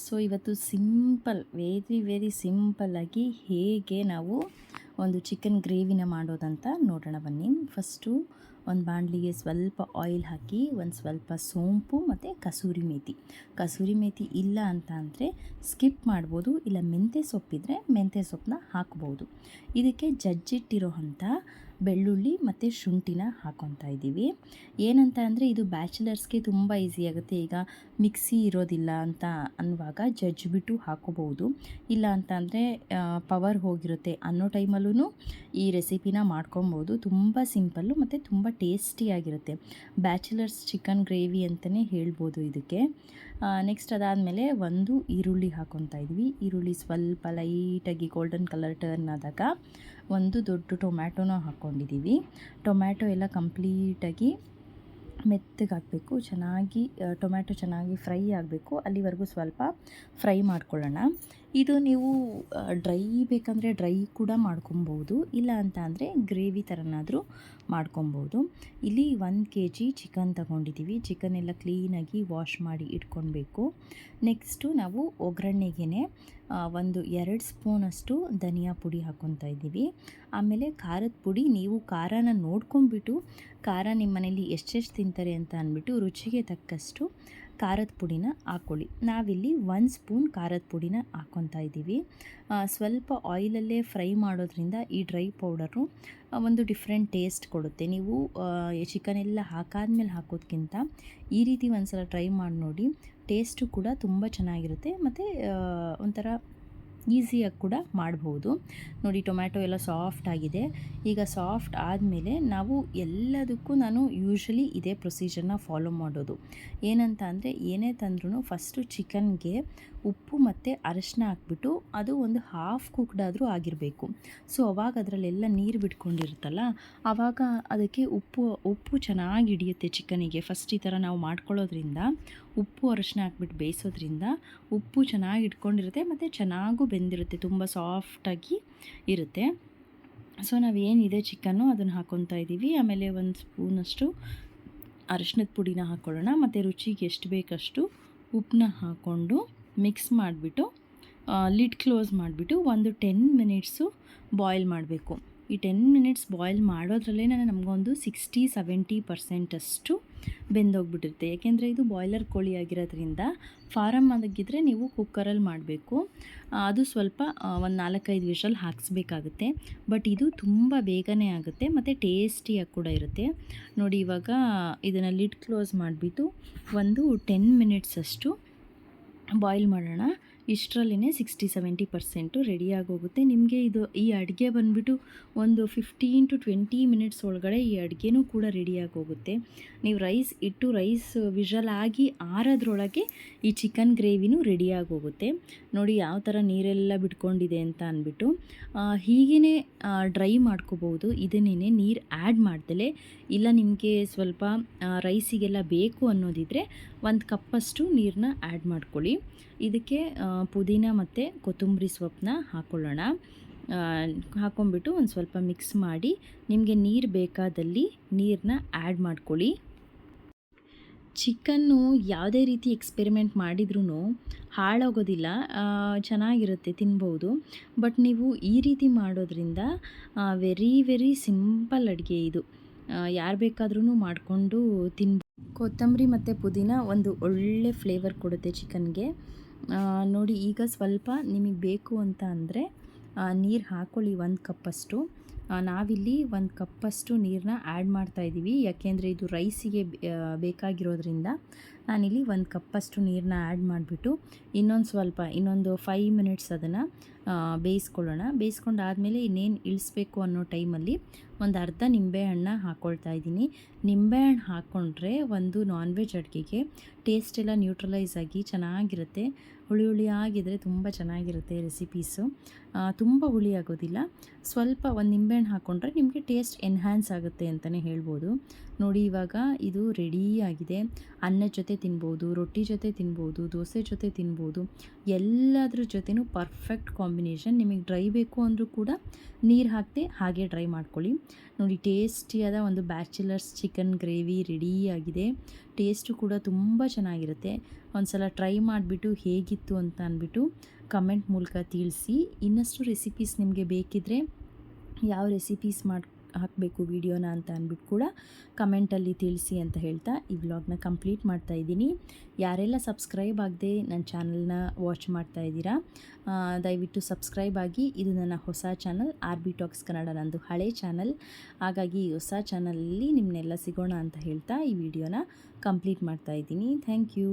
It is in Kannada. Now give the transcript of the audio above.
ಸೊ ಇವತ್ತು ಸಿಂಪಲ್, ವೆರಿ ವೆರಿ ಸಿಂಪಲ್ಲಾಗಿ ಹೇಗೆ ನಾವು ಒಂದು ಚಿಕನ್ ಗ್ರೇವಿನ ಮಾಡೋದಂತ ನೋಡೋಣ ಬನ್ನಿ. ಫಸ್ಟು ಒಂದು ಬಾಣಲಿಗೆ ಸ್ವಲ್ಪ ಆಯಿಲ್ ಹಾಕಿ ಒಂದು ಸ್ವಲ್ಪ ಸೋಂಪು ಮತ್ತು ಕಸೂರಿ ಮೇಥಿ ಇಲ್ಲ ಅಂತ ಅಂದರೆ ಸ್ಕಿಪ್ ಮಾಡ್ಬೋದು, ಇಲ್ಲ ಮೆಂತ್ಯ ಸೊಪ್ಪಿದ್ರೆ ಮೆಂತ್ಯ ಸೊಪ್ಪನ್ನ ಹಾಕ್ಬೋದು. ಇದಕ್ಕೆ ಜಜ್ಜಿಟ್ಟಿರೋ ಅಂಥ ಬೆಳ್ಳುಳ್ಳಿ ಮತ್ತು ಶುಂಠಿನ ಹಾಕ್ಕೊತಾ ಇದ್ದೀವಿ. ಏನಂತ ಅಂದರೆ ಇದು ಬ್ಯಾಚುಲರ್ಸ್ಗೆ ತುಂಬ ಈಸಿ ಆಗುತ್ತೆ. ಈಗ ಮಿಕ್ಸಿ ಇರೋದಿಲ್ಲ ಅಂತ ಅನ್ನುವಾಗ ಜಜ್ಜಿಬಿಟ್ಟು ಹಾಕೋಬಹುದು, ಇಲ್ಲ ಅಂತ ಅಂದರೆ ಪವರ್ ಹೋಗಿರುತ್ತೆ ಅನ್ನೋ ಟೈಮಲ್ಲೂ ಈ ರೆಸಿಪಿನ ಮಾಡ್ಕೊಬೋದು. ತುಂಬ ಸಿಂಪಲ್ಲು ಮತ್ತು ತುಂಬ ಟೇಸ್ಟಿಯಾಗಿರುತ್ತೆ. ಬ್ಯಾಚುಲರ್ಸ್ ಚಿಕನ್ ಗ್ರೇವಿ ಅಂತಲೇ ಹೇಳ್ಬೋದು ಇದಕ್ಕೆ. ನೆಕ್ಸ್ಟ್ ಅದಾದಮೇಲೆ ಒಂದು ಈರುಳ್ಳಿ ಹಾಕ್ಕೊತಾ ಇದ್ವಿ. ಈರುಳ್ಳಿ ಸ್ವಲ್ಪ ಲೈಟಾಗಿ ಗೋಲ್ಡನ್ ಕಲರ್ ಟರ್ನ್ ಆದಾಗ ಒಂದು ದೊಡ್ಡ ಟೊಮ್ಯಾಟೊನ ಹಾಕ್ಕೊಂಡಿದ್ದೀವಿ. ಟೊಮ್ಯಾಟೊ ಎಲ್ಲ ಕಂಪ್ಲೀಟಾಗಿ ಮೆತ್ತಗೆ ಹಾಕಬೇಕು, ಚೆನ್ನಾಗಿ ಟೊಮ್ಯಾಟೊ ಚೆನ್ನಾಗಿ ಫ್ರೈ ಆಗಬೇಕು, ಅಲ್ಲಿವರೆಗೂ ಸ್ವಲ್ಪ ಫ್ರೈ ಮಾಡ್ಕೊಳ್ಳೋಣ. ಇದು ನೀವು ಡ್ರೈ ಬೇಕಂದರೆ ಡ್ರೈ ಕೂಡ ಮಾಡ್ಕೊಬೋದು, ಇಲ್ಲ ಅಂತ ಅಂದರೆ ಗ್ರೇವಿ ಥರನಾದರೂ ಮಾಡ್ಕೊಬೋದು. ಇಲ್ಲಿ 1 kg ಚಿಕನ್ ತಗೊಂಡಿದ್ದೀವಿ. ಚಿಕನ್ ಎಲ್ಲ ಕ್ಲೀನಾಗಿ ವಾಶ್ ಮಾಡಿ ಇಟ್ಕೊಳ್ಬೇಕು. ನೆಕ್ಸ್ಟು ನಾವು ಒಗ್ಗರಣೆಗೆ ಒಂದು 2 ಸ್ಪೂನಷ್ಟು ಧನಿಯಾ ಪುಡಿ ಹಾಕ್ಕೊತಾ ಇದ್ದೀವಿ. ಆಮೇಲೆ ಖಾರದ ಪುಡಿ, ನೀವು ಖಾರನ ನೋಡ್ಕೊಂಬಿಟ್ಟು ಖಾರ ನಿಮ್ಮ ಮನೇಲಿ ಎಷ್ಟೆಷ್ಟು ತಿಂತಾರೆ ಅಂತ ಅಂದ್ಬಿಟ್ಟು ರುಚಿಗೆ ತಕ್ಕಷ್ಟು ಖಾರದ ಪುಡಿನ ಹಾಕ್ಕೊಳ್ಳಿ. ನಾವಿಲ್ಲಿ 1 ಸ್ಪೂನ್ ಖಾರದ ಪುಡಿನ ಹಾಕ್ಕೊತಾ ಇದ್ದೀವಿ. ಸ್ವಲ್ಪ ಆಯಿಲಲ್ಲೇ ಫ್ರೈ ಮಾಡೋದ್ರಿಂದ ಈ ಡ್ರೈ ಪೌಡರು ಒಂದು ಡಿಫ್ರೆಂಟ್ ಟೇಸ್ಟ್ ಕೊಡುತ್ತೆ. ನೀವು ಚಿಕನ್ ಎಲ್ಲ ಹಾಕಾದ್ಮೇಲೆ ಹಾಕೋದಕ್ಕಿಂತ ಈ ರೀತಿ ಒಂದು ಸಲ ಟ್ರೈ ಮಾಡಿ ನೋಡಿ, ಟೇಸ್ಟು ಕೂಡ ತುಂಬ ಚೆನ್ನಾಗಿರುತ್ತೆ ಮತ್ತು ಒಂಥರ ಈಸಿಯಾಗಿ ಕೂಡ ಮಾಡ್ಬೋದು. ನೋಡಿ, ಟೊಮ್ಯಾಟೊ ಎಲ್ಲ ಸಾಫ್ಟ್ ಆಗಿದೆ. ಈಗ ಸಾಫ್ಟ್ ಆದಮೇಲೆ ನಾವು ಎಲ್ಲದಕ್ಕೂ ನಾನು ಯೂಶ್ವಲಿ ಇದೇ ಪ್ರೊಸೀಜರ್ನ ಫಾಲೋ ಮಾಡೋದು. ಏನಂತ ಅಂದರೆ ಏನೇ ತಂದ್ರೂ ಫಸ್ಟು ಚಿಕನ್ಗೆ ಉಪ್ಪು ಮತ್ತು ಅರಶಿನ ಹಾಕ್ಬಿಟ್ಟು ಅದು ಒಂದು ಹಾಫ್ ಕುಕ್ಡಾದರೂ ಆಗಿರಬೇಕು. ಸೊ ಅವಾಗ ಅದರಲ್ಲೆಲ್ಲ ನೀರು ಬಿಟ್ಕೊಂಡಿರುತ್ತಲ್ಲ, ಆವಾಗ ಅದಕ್ಕೆ ಉಪ್ಪು ಚೆನ್ನಾಗಿ ಹಿಡಿಯುತ್ತೆ ಚಿಕನಿಗೆ. ಫಸ್ಟ್ ಈ ಥರ ನಾವು ಮಾಡ್ಕೊಳ್ಳೋದ್ರಿಂದ ಉಪ್ಪು ಅರಶಿನ ಹಾಕ್ಬಿಟ್ಟು ಬೇಯಿಸೋದ್ರಿಂದ ಉಪ್ಪು ಚೆನ್ನಾಗಿ ಇಟ್ಕೊಂಡಿರುತ್ತೆ ಮತ್ತು ಚೆನ್ನಾಗೂ ಬೆಂದಿರುತ್ತೆ, ತುಂಬ ಸಾಫ್ಟಾಗಿ ಇರುತ್ತೆ. ಸೊ ನಾವೇನಿದೆ ಚಿಕನ್ನು ಅದನ್ನು ಹಾಕ್ಕೊತಾ ಇದ್ದೀವಿ. ಆಮೇಲೆ 1 ಸ್ಪೂನಷ್ಟು ಅರಶಿನದ ಪುಡಿನ ಹಾಕ್ಕೊಳ್ಳೋಣ ಮತ್ತು ರುಚಿಗೆ ಎಷ್ಟು ಬೇಕಷ್ಟು ಉಪ್ಪನ್ನ ಹಾಕ್ಕೊಂಡು ಮಿಕ್ಸ್ ಮಾಡಿಬಿಟ್ಟು ಲಿಡ್ ಕ್ಲೋಸ್ ಮಾಡಿಬಿಟ್ಟು ಒಂದು 10 ಮಿನಿಟ್ಸು ಬಾಯ್ಲ್ ಮಾಡಬೇಕು. ಈ 10 ಮಿನಿಟ್ಸ್ ಬಾಯ್ಲ್ ಮಾಡೋದ್ರಲ್ಲೇ ನಮಗೊಂದು 60-70% ಅಷ್ಟು ಬೆಂದೋಗ್ಬಿಟ್ಟಿರುತ್ತೆ. ಏಕೆಂದರೆ ಇದು ಬಾಯ್ಲರ್ ಕೋಳಿ ಆಗಿರೋದ್ರಿಂದ ಫಾರಮ್ ಆಗಿದ್ದರೆ ನೀವು ಕುಕ್ಕರಲ್ಲಿ ಮಾಡಬೇಕು. ಅದು ಸ್ವಲ್ಪ ಒಂದು 4-5 ವಿಷಲ್ ಹಾಕಿಸ್ಬೇಕಾಗುತ್ತೆ. ಬಟ್ ಇದು ತುಂಬ ಬೇಗನೆ ಆಗುತ್ತೆ ಮತ್ತು ಟೇಸ್ಟಿಯಾಗಿ ಕೂಡ ಇರುತ್ತೆ. ನೋಡಿ, ಇವಾಗ ಇದನ್ನು ಲಿಡ್ ಕ್ಲೋಸ್ ಮಾಡಿಬಿಟ್ಟು ಒಂದು 10 ಮಿನಿಟ್ಸ್ ಅಷ್ಟು ಬಾಯ್ಲ್ ಮಾಡೋಣ. ಇಷ್ಟರಲ್ಲೇ 60-70% ರೆಡಿಯಾಗಿ ಹೋಗುತ್ತೆ. ನಿಮಗೆ ಈ ಅಡುಗೆ ಬಂದುಬಿಟ್ಟು ಒಂದು 15-20 ಮಿನಿಟ್ಸ್ ಒಳಗಡೆ ಈ ಅಡುಗೆನೂ ಕೂಡ ರೆಡಿಯಾಗಿ ಹೋಗುತ್ತೆ. ನೀವು ರೈಸ್ ವಿಷಲ್ ಆಗಿ ಆರೋದ್ರೊಳಗೆ ಈ ಚಿಕನ್ ಗ್ರೇವಿನೂ ರೆಡಿಯಾಗಿ ಹೋಗುತ್ತೆ. ನೋಡಿ ಯಾವ ಥರ ನೀರೆಲ್ಲ ಬಿಟ್ಕೊಂಡಿದೆ ಅಂತ ಅಂದ್ಬಿಟ್ಟು ಹೀಗೇ ಡ್ರೈ ಮಾಡ್ಕೋಬೋದು. ಇದನ್ನೇ ನೀರು ಆ್ಯಡ್ ಮಾಡ್ದಲೇ, ಇಲ್ಲ ನಿಮಗೆ ಸ್ವಲ್ಪ ರೈಸಿಗೆಲ್ಲ ಬೇಕು ಅನ್ನೋದಿದ್ದರೆ 1 ಕಪ್ಪಷ್ಟು ನೀರನ್ನ ಆ್ಯಡ್ ಮಾಡ್ಕೊಳ್ಳಿ. ಇದಕ್ಕೆ ಪುದೀನ ಮತ್ತು ಕೊತ್ತಂಬರಿ ಸೊಪ್ಪನ್ನ ಹಾಕ್ಕೊಳ್ಳೋಣ. ಹಾಕ್ಕೊಂಬಿಟ್ಟು ಒಂದು ಸ್ವಲ್ಪ ಮಿಕ್ಸ್ ಮಾಡಿ ನಿಮಗೆ ನೀರು ಬೇಕಾದಲ್ಲಿ ನೀರನ್ನ ಆ್ಯಡ್ ಮಾಡ್ಕೊಳ್ಳಿ. ಚಿಕನ್ನು ಯಾವುದೇ ರೀತಿ ಎಕ್ಸ್ಪೆರಿಮೆಂಟ್ ಮಾಡಿದ್ರೂ ಹಾಳಾಗೋದಿಲ್ಲ, ಚೆನ್ನಾಗಿರುತ್ತೆ, ತಿನ್ಬೋದು. ಬಟ್ ನೀವು ಈ ರೀತಿ ಮಾಡೋದ್ರಿಂದ ವೆರಿ ವೆರಿ ಸಿಂಪಲ್ ಅಡುಗೆ ಇದು. ಯಾರು ಬೇಕಾದ್ರೂ ಮಾಡಿಕೊಂಡು ಕೊತ್ತಂಬರಿ ಮತ್ತು ಪುದೀನ ಒಂದು ಒಳ್ಳೆ ಫ್ಲೇವರ್ ಕೊಡುತ್ತೆ ಚಿಕನ್ಗೆ. ನೋಡಿ, ಈಗ ಸ್ವಲ್ಪ ನಿಮಗೆ ಬೇಕು ಅಂತ ಅಂದರೆ ನೀರು ಹಾಕ್ಕೊಳ್ಳಿ 1 ಕಪ್ಪಷ್ಟು. ನಾವಿಲ್ಲಿ 1 ಕಪ್ಪಷ್ಟು ನೀರನ್ನ ಆ್ಯಡ್ ಮಾಡ್ತಾಯಿದ್ದೀವಿ, ಯಾಕೆಂದರೆ ಇದು ರೈಸಿಗೆ ಬೇಕಾಗಿರೋದ್ರಿಂದ ನಾನಿಲ್ಲಿ 1 ಕಪ್ಪಷ್ಟು ನೀರನ್ನ ಆ್ಯಡ್ ಮಾಡಿಬಿಟ್ಟು ಇನ್ನೊಂದು 5 ಮಿನಿಟ್ಸ್ ಅದನ್ನು ಬೇಯಿಸ್ಕೊಳ್ಳೋಣ. ಬೇಯಿಸ್ಕೊಂಡಾದಮೇಲೆ ಇನ್ನೇನು ಇಳಿಸ್ಬೇಕು ಅನ್ನೋ ಟೈಮಲ್ಲಿ ಒಂದು ಅರ್ಧ ನಿಂಬೆಹಣ್ಣ ಹಾಕ್ಕೊಳ್ತಾ ಇದ್ದೀನಿ. ನಿಂಬೆಹಣ್ಣು ಹಾಕ್ಕೊಂಡ್ರೆ ಒಂದು ನಾನ್ ವೆಜ್ ಅಡುಗೆಗೆ ಟೇಸ್ಟ್ ಎಲ್ಲ ನ್ಯೂಟ್ರಲೈಸ್ ಆಗಿ ಚೆನ್ನಾಗಿರುತ್ತೆ. ಹುಳಿ ಆಗಿದ್ರೆ ತುಂಬ ಚೆನ್ನಾಗಿರುತ್ತೆ ರೆಸಿಪೀಸು. ತುಂಬ ಹುಳಿ ಆಗೋದಿಲ್ಲ. ಸ್ವಲ್ಪ ಒಂದು ನಿಂಬೆಹಣ್ಣು ಹಾಕ್ಕೊಂಡ್ರೆ ನಿಮಗೆ ಟೇಸ್ಟ್ ಎನ್ಹ್ಯಾನ್ಸ್ ಆಗುತ್ತೆ ಅಂತಲೇ ಹೇಳ್ಬೋದು. ನೋಡಿ ಇವಾಗ ಇದು ರೆಡಿ ಆಗಿದೆ. ಅನ್ನದ ಜೊತೆ ತಿನ್ಬೋದು, ರೊಟ್ಟಿ ಜೊತೆ ತಿನ್ಬೋದು, ದೋಸೆ ಜೊತೆ ತಿನ್ಬೋದು. ಎಲ್ಲದ್ರ ಜೊತೆನೂ ಪರ್ಫೆಕ್ಟ್ ಕಾಂಬಿನೇಷನ್. ನಿಮಗೆ ಡ್ರೈ ಬೇಕು ಅಂದರೂ ಕೂಡ ನೀರು ಹಾಕದೆ ಹಾಗೆ ಡ್ರೈ ಮಾಡ್ಕೊಳ್ಳಿ. ನೋಡಿ ಟೇಸ್ಟಿಯಾದ ಒಂದು ಬ್ಯಾಚುಲರ್ಸ್ ಚಿಕನ್ ಗ್ರೇವಿ ರೆಡಿ ಆಗಿದೆ. ಟೇಸ್ಟು ಕೂಡ ತುಂಬ ಚೆನ್ನಾಗಿರುತ್ತೆ. ಒಂದು ಸಲ ಟ್ರೈ ಮಾಡಿಬಿಟ್ಟು ಹೇಗಿತ್ತು ಅಂತ ಅಂದ್ಬಿಟ್ಟು ಕಮೆಂಟ್ ಮೂಲಕ ತಿಳಿಸಿ. ಇನ್ನಷ್ಟು ರೆಸಿಪೀಸ್ ನಿಮಗೆ ಬೇಕಿದ್ದರೆ ಯಾವ ರೆಸಿಪೀಸ್ ಹಾಕಬೇಕು ವಿಡಿಯೋನ ಅಂತ ಅಂದ್ಬಿಟ್ಟು ಕೂಡ ಕಮೆಂಟಲ್ಲಿ ತಿಳಿಸಿ ಅಂತ ಹೇಳ್ತಾ ಈ ವ್ಲಾಗ್ನ ಕಂಪ್ಲೀಟ್ ಮಾಡ್ತಾ ಇದ್ದೀನಿ. ಯಾರೆಲ್ಲ ಸಬ್ಸ್ಕ್ರೈಬ್ ಆಗದೆ ನನ್ನ ಚಾನಲ್ನ ವಾಚ್ ಮಾಡ್ತಾ ಇದ್ದೀರಾ, ದಯವಿಟ್ಟು ಸಬ್ಸ್ಕ್ರೈಬ್ ಆಗಿ. ಇದು ನನ್ನ ಹೊಸ ಚಾನಲ್ RB ಟಾಕ್ಸ್ ಕನ್ನಡ, ನಂದು ಹಳೆ ಚಾನಲ್. ಹಾಗಾಗಿ ಈ ಹೊಸ ಚಾನಲಲ್ಲಿ ನಿಮ್ಮನ್ನೆಲ್ಲ ಸಿಗೋಣ ಅಂತ ಹೇಳ್ತಾ ಈ ವಿಡಿಯೋನ ಕಂಪ್ಲೀಟ್ ಮಾಡ್ತಾ ಇದ್ದೀನಿ. Thank you.